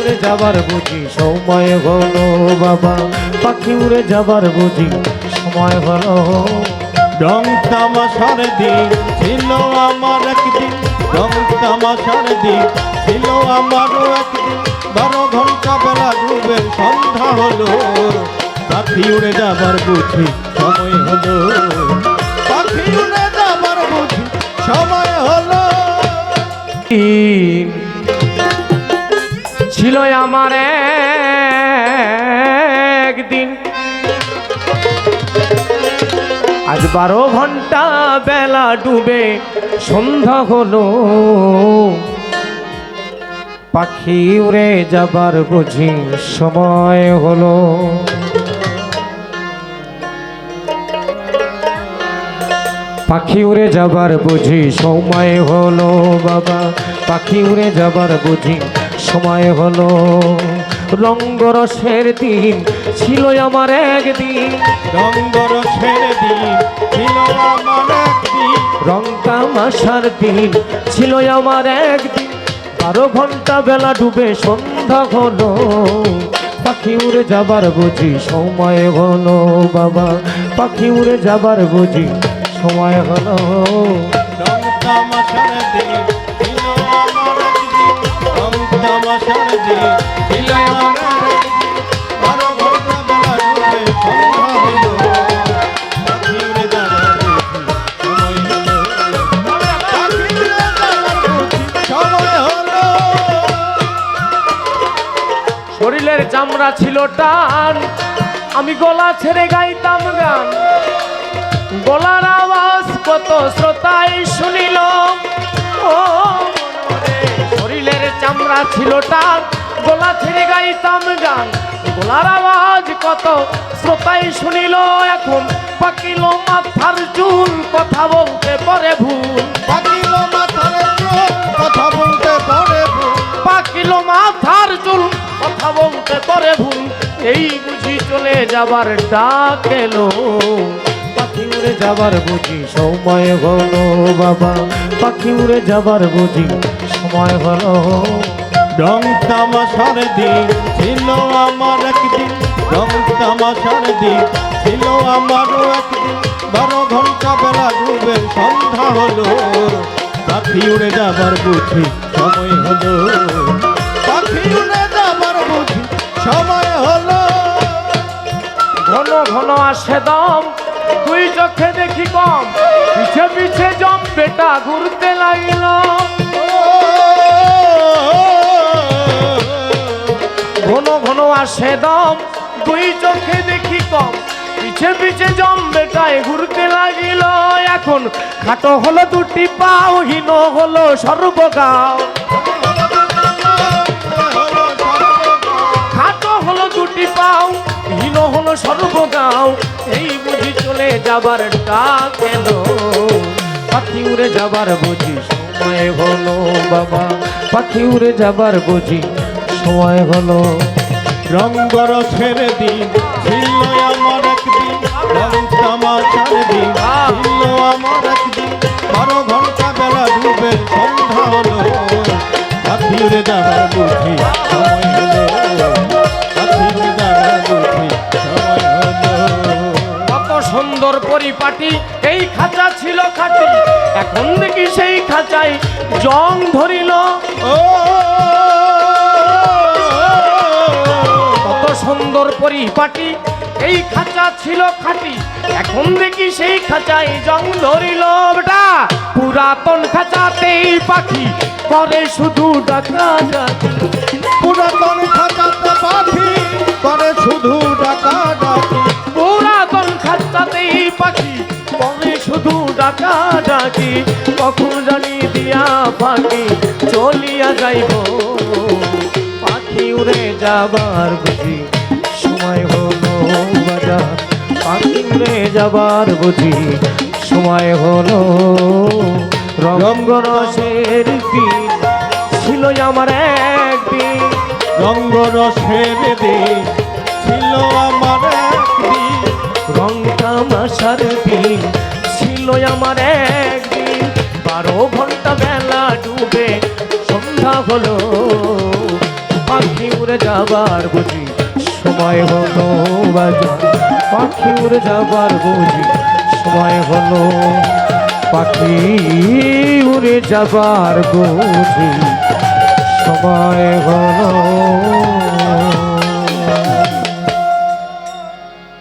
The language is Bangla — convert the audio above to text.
উড়ে যাবার বুঝি সময় হলো বাবা, পাখি উড়ে যাবার বুঝি সময় হলো। রং তামাশার দিন ছিল আমার একদিন, রং তামাশার দিন ছিল আমারও একদিন, 12 ঘন্টা বেলা ডুবে সন্ধ্যা হলো, পাখি উড়ে যাবার বুঝি সময় হলো, পাখি উড়ে যাবার বুঝি সময় হলো। ছিল আমার একদিন, আজ 12 ঘন্টা বেলা ডুবে সন্ধ্যা হলো, পাখি উড়ে যাবার বুঝি সময় হলো। পাখি উড়ে যাবার বুঝি সময় হলো বাবা, পাখি উড়ে যাবার বুঝি সময় হলো। রঙ্গরসের দিন ছিল আমার একদিন, রঙ্গরসের দিন ছিল আমার একদিন, রং তামাশার দিন ছিল আমার একদিন, 12 ঘন্টা বেলা ডুবে সন্ধ্যা হলো, পাখি উড়ে যাবার বুঝি সময় হলো বাবা, পাখি উড়ে যাবার বুঝি সময় হলো। রং তামাশার দিন ছিল আমার একদিন, রং তামাশার দিন ছিল আমার একদিন, 12 ঘন্টা বেলা ডুবে সন্ধ্যা হলো, পাখি উড়ে যাবার বুঝি সময় হলো। শরীরের চামড়া ছিল টান, আমি গলা ছেড়ে গাইতাম গান, গলার আওয়াজ কত শ্রোতাই শুনিল। ও শরীরের চামড়া ছিল টান, গলা ছেড়ে গাইতাম গান, গলার আওয়াজ কত শ্রোতাই শুনিল। এখন পাকিল মাথার চুল, কথা বলতে পারে ভুল, পাকিল মাথার চুল, কথা বলতে পারে ভুল, পাকিল মাথার চুল, কথা বলতে পারে ভুল, এই বুঝি চলে যাবার ডাক এলো, পাখি উড়ে যাবার বুঝি সময় হলো বাবা, পাখি উড়ে যাবার বুঝি সময় হলো। রং তামাশার দিন ছিল আমার একদিন, রং তামাশার দিন ছিল আমারও একদিন, 12 ঘন্টা বেলা ডুবে সন্ধ্যা হলো, পাখি উড়ে যাবার বুঝি সময় হলো, পাখি উড়ে যাবার বুঝি সময় হলো। ঘন ঘন আসে দম, দুই চোখে দেখি কম, পিছে পিছে জম বেটা ঘুরতে লাগিল। ঘন ঘন আসে দম, দুই চোখে দেখি কম, পিছে পিছে জম বেটায় ঘুরতে লাগিল। এখন খাটো হলো দুটি পাও, হীন হলো সর্বগাও, খাটো হলো দুটি পাও, হীন হলো সর্বগাও, এই বুঝি চলে যাবার ডাক এলো, পাখি উড়ে যাবার বুঝি সময় হলো বাবা, পাখি উড়ে যাবার বুঝি সময় হলো। রঙ্গরসের দিন ছিল আমার একদিন, রং তামাশার দিন ছিল আমার একদিন, 12 ঘন্টা বেলা ডুবে সন্ধ্যা হলো, পাখি উড়ে যাবার বুঝি সময় হলো, পাখি উড়ে যাবার বুঝি সময় হলো। কত সুন্দর পরিপাটি এই খাঁচা ছিল খাঁটি, এখন দেখি সেই খাঁচায় জং ধরিল। ও কত সুন্দর পরিপাটি এই খাঁচা ছিল খাঁটি, এখন দেখি সেই খাঁচায় জং ধরিল। বেটা পুরাতন খাঁচাতেই পাখি করে শুধু ডাকাডাকি, পুরাতন খাঁচাতে পাখি করে শুধু ডাকাডাকি, পুরাতন খাঁচাতেই পাখি করে শুধু ডাকাডাকি, কখন জানি দিয়া পাখি চলিয়া যাইব, পাখি উড়ে যাবার বুঝি সময় হলো বাজার, পাখি উড়ে যাবার বুঝি সময় হলো। রঙ্গরসের দিন ছিল আমার একদিন, রঙ্গরসের দিন ছিল আমার একদিন, রং তামাশার দিন ছিল আমার একদিন, 12 ঘন্টা বেলা ডুবে সন্ধ্যা হলো, পাখি উড়ে যাবার বুঝি সময় হলো বাজান পাখি উড়ে যাবার বুঝি সময় হলো পাখি উড়ে যাবার বুঝি সময় হলো